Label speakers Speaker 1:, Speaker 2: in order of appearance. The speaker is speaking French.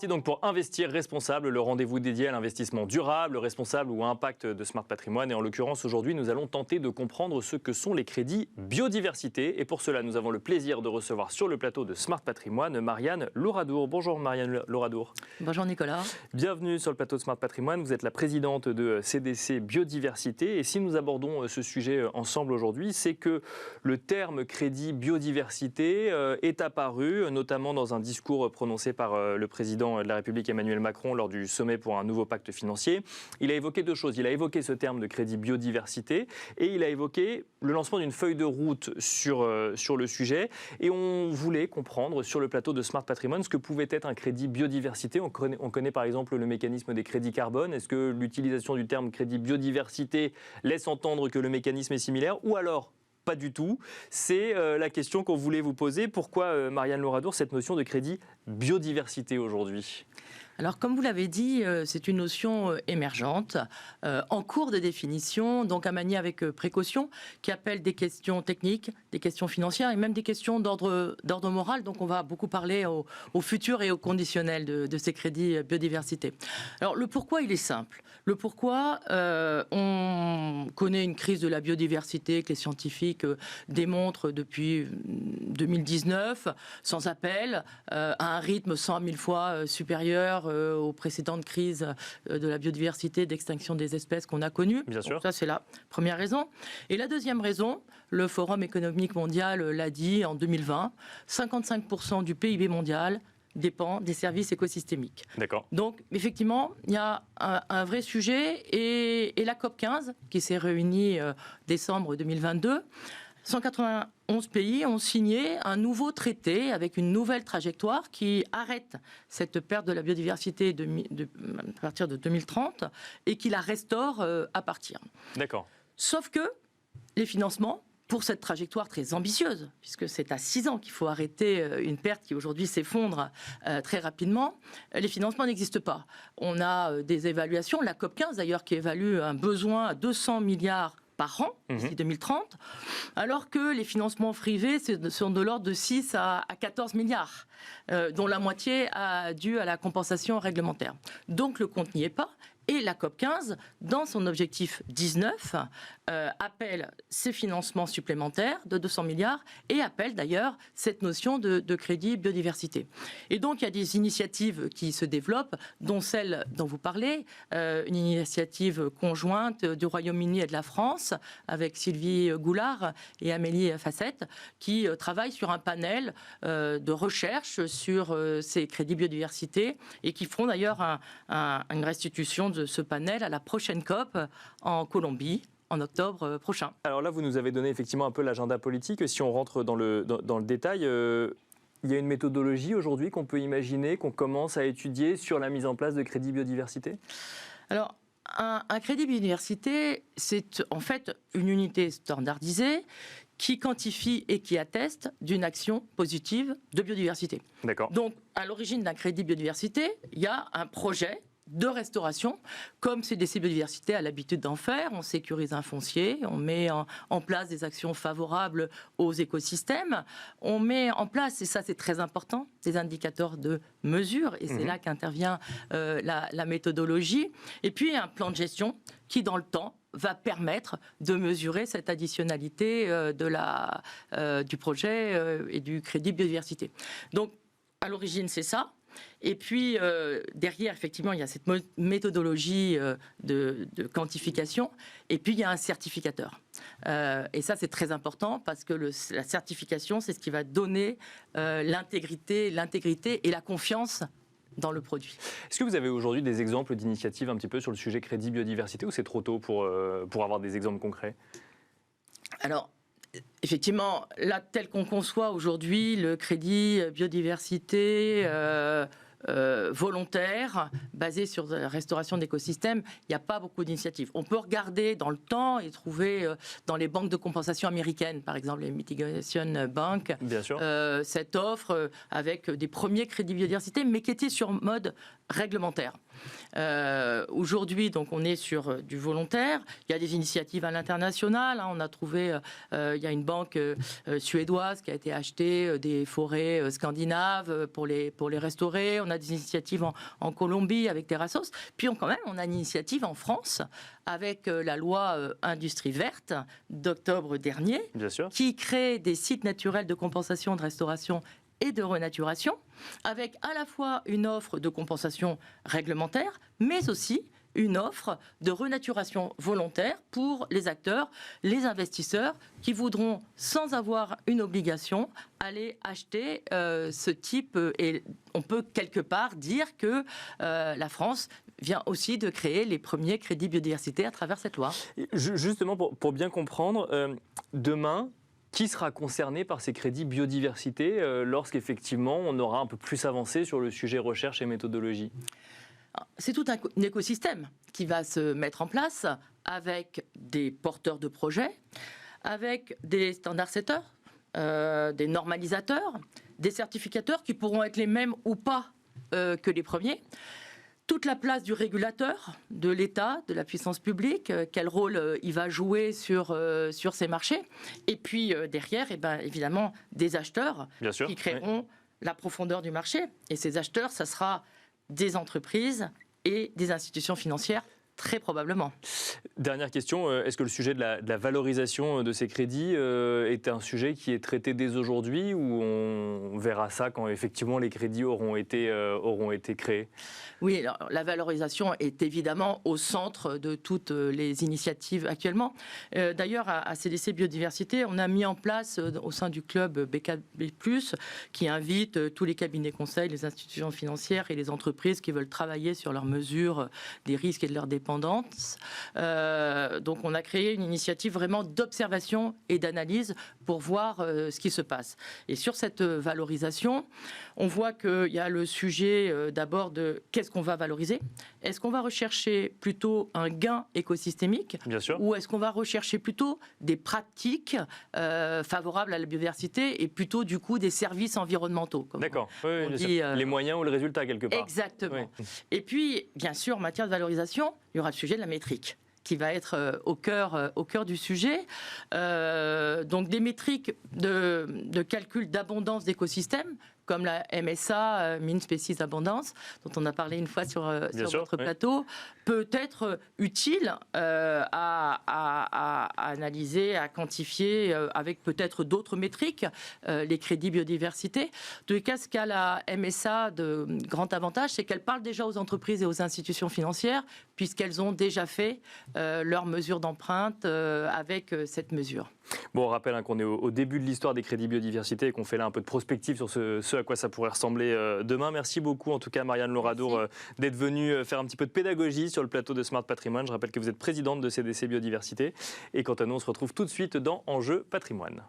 Speaker 1: Donc pour Investir responsable, le rendez-vous dédié à l'investissement durable, responsable ou à impact de Smart Patrimoine. Et en l'occurrence, aujourd'hui, nous allons tenter de comprendre ce que sont les crédits biodiversité. Et pour cela, nous avons le plaisir de recevoir sur le plateau de Smart Patrimoine Marianne Louradour. Bonjour Marianne Louradour.
Speaker 2: Bonjour Nicolas.
Speaker 1: Bienvenue sur le plateau de Smart Patrimoine. Vous êtes la présidente de CDC Biodiversité. Et si nous abordons ce sujet ensemble aujourd'hui, c'est que le terme crédit biodiversité est apparu, notamment dans un discours prononcé par le président de la République Emmanuel Macron lors du sommet pour un nouveau pacte financier. Il a évoqué deux choses. Il a évoqué ce terme de crédit biodiversité et il a évoqué le lancement d'une feuille de route sur le sujet. Et on voulait comprendre sur le plateau de Smart Patrimoine ce que pouvait être un crédit biodiversité. On connaît par exemple le mécanisme des crédits carbone. Est-ce que l'utilisation du terme crédit biodiversité laisse entendre que le mécanisme est similaire ou alors pas du tout? C'est la question qu'on voulait vous poser. Pourquoi, Marianne Louradour, cette notion de crédit biodiversité aujourd'hui?
Speaker 2: Alors, comme vous l'avez dit, c'est une notion émergente, en cours de définition, donc à manier avec précaution, qui appelle des questions techniques, des questions financières et même des questions d'ordre moral. Donc, on va beaucoup parler au futur et au conditionnel de ces crédits biodiversité. Alors, le pourquoi, il est simple. Le pourquoi, on connaît une crise de la biodiversité que les scientifiques démontrent depuis 2019, sans appel, à un rythme 100 000 fois supérieur aux précédentes crises de la biodiversité, d'extinction des espèces qu'on a connues.
Speaker 1: Bien sûr.
Speaker 2: Donc ça, c'est la première raison. Et la deuxième raison, le Forum économique mondial l'a dit en 2020, 55% du PIB mondial dépend des services écosystémiques.
Speaker 1: D'accord.
Speaker 2: Donc, effectivement, il y a un vrai sujet. Et la COP15, qui s'est réunie décembre 2022, 191 pays ont signé un nouveau traité avec une nouvelle trajectoire qui arrête cette perte de la biodiversité à partir de 2030 et qui la restaure à partir.
Speaker 1: D'accord.
Speaker 2: Sauf que les financements pour cette trajectoire très ambitieuse, puisque c'est à 6 ans qu'il faut arrêter une perte qui aujourd'hui s'effondre très rapidement, les financements n'existent pas. On a des évaluations, la COP15 d'ailleurs qui évalue un besoin à 200 milliards par an, d'ici 2030, alors que les financements privés sont de l'ordre de 6 à 14 milliards, dont la moitié due à la compensation réglementaire. Donc le compte n'y est pas. Et la COP15, dans son objectif 19, appelle ces financements supplémentaires de 200 milliards et appelle d'ailleurs cette notion de crédit biodiversité. Et donc il y a des initiatives qui se développent, dont celle dont vous parlez, une initiative conjointe du Royaume-Uni et de la France, avec Sylvie Goulard et Amélie Facette, qui travaillent sur un panel de recherche sur ces crédits biodiversité et qui feront d'ailleurs une restitution de ce panel à la prochaine COP en Colombie en octobre prochain.
Speaker 1: Alors là, vous nous avez donné effectivement un peu l'agenda politique. Si on rentre dans le détail, il y a une méthodologie aujourd'hui qu'on peut imaginer, qu'on commence à étudier sur la mise en place de crédits biodiversité?
Speaker 2: Alors, un crédit biodiversité, c'est en fait une unité standardisée qui quantifie et qui atteste d'une action positive de biodiversité.
Speaker 1: D'accord.
Speaker 2: Donc, à l'origine d'un crédit biodiversité, il y a un projet de restauration, comme CDC Biodiversité a l'habitude d'en faire. On sécurise un foncier, on met en place des actions favorables aux écosystèmes, on met en place, et ça c'est très important, des indicateurs de mesure, et c'est là qu'intervient la méthodologie, et puis un plan de gestion qui dans le temps va permettre de mesurer cette additionnalité du projet et du crédit biodiversité. Donc à l'origine c'est ça. Et puis, derrière, effectivement, il y a cette méthodologie de quantification. Et puis, il y a un certificateur. Et ça, c'est très important parce que la certification, c'est ce qui va donner l'intégrité et la confiance dans le produit.
Speaker 1: Est-ce que vous avez aujourd'hui des exemples d'initiatives un petit peu sur le sujet crédit biodiversité ou c'est trop tôt pour avoir des exemples concrets? Alors,
Speaker 2: effectivement, là, tel qu'on conçoit aujourd'hui, le crédit biodiversité volontaire, basé sur la restauration d'écosystèmes, il n'y a pas beaucoup d'initiatives. On peut regarder dans le temps et trouver dans les banques de compensation américaines, par exemple les Mitigation Bank, cette offre avec des premiers crédits biodiversité, mais qui étaient sur mode réglementaire. Aujourd'hui, donc, on est sur du volontaire. Il y a des initiatives à l'international. On a trouvé, il y a une banque suédoise qui a été acheter des forêts scandinaves pour les restaurer. On a des initiatives en Colombie avec Terrasos. Puis on a une initiative en France avec la loi Industrie verte d'octobre dernier, qui crée des sites naturels de compensation, de restauration et de renaturation, avec à la fois une offre de compensation réglementaire, mais aussi une offre de renaturation volontaire pour les acteurs, les investisseurs qui voudront, sans avoir une obligation, aller acheter ce type. Et on peut quelque part dire que la France vient aussi de créer les premiers crédits biodiversité à travers cette loi.
Speaker 1: Justement, pour bien comprendre, demain, qui sera concerné par ces crédits biodiversité lorsqu'effectivement on aura un peu plus avancé sur le sujet recherche et méthodologie ?
Speaker 2: C'est tout un écosystème qui va se mettre en place avec des porteurs de projets, avec des standard setters, des normalisateurs, des certificateurs qui pourront être les mêmes ou pas que les premiers. Toute la place du régulateur, de l'État, de la puissance publique, quel rôle il va jouer sur ces marchés. Et puis derrière, évidemment, des acheteurs qui créeront la profondeur du marché. Et ces acheteurs, ça sera des entreprises et des institutions financières, très probablement.
Speaker 1: Dernière question, est-ce que le sujet de la valorisation de ces crédits est un sujet qui est traité dès aujourd'hui ou on verra ça quand effectivement les crédits auront été créés ?
Speaker 2: Oui, alors, la valorisation est évidemment au centre de toutes les initiatives actuellement. D'ailleurs, à CDC Biodiversité, on a mis en place au sein du club BKB+, qui invite tous les cabinets conseils, les institutions financières et les entreprises qui veulent travailler sur leurs mesures des risques et de leur dépendance. Donc, on a créé une initiative vraiment d'observation et d'analyse pour voir ce qui se passe. Et sur cette valorisation, on voit qu'il y a le sujet d'abord de qu'est-ce qu'on va valoriser. Est-ce qu'on va rechercher plutôt un gain écosystémique ou est-ce qu'on va rechercher plutôt des pratiques favorables à la biodiversité et plutôt du coup des services environnementaux.
Speaker 1: D'accord, les moyens ou le résultat quelque part.
Speaker 2: Exactement. Oui. Et puis, bien sûr, en matière de valorisation, il y aura le sujet de la métrique qui va être au cœur du sujet. Donc des métriques de calcul d'abondance d'écosystèmes, comme la MSA, Mean Species Abundance, dont on a parlé une fois sur votre plateau, peut être utile à analyser, à quantifier avec peut-être d'autres métriques les crédits biodiversité. En tous les cas, ce qu'a la MSA de grand avantage, c'est qu'elle parle déjà aux entreprises et aux institutions financières, puisqu'elles ont déjà fait leurs mesures d'empreinte avec cette mesure.
Speaker 1: Bon, on rappelle qu'on est au début de l'histoire des crédits biodiversité et qu'on fait là un peu de prospective sur ce à quoi ça pourrait ressembler demain. Merci beaucoup en tout cas Marianne Loradour d'être venue faire un petit peu de pédagogie sur le plateau de Smart Patrimoine. Je rappelle que vous êtes présidente de CDC Biodiversité et quant à nous on se retrouve tout de suite dans Enjeu Patrimoine.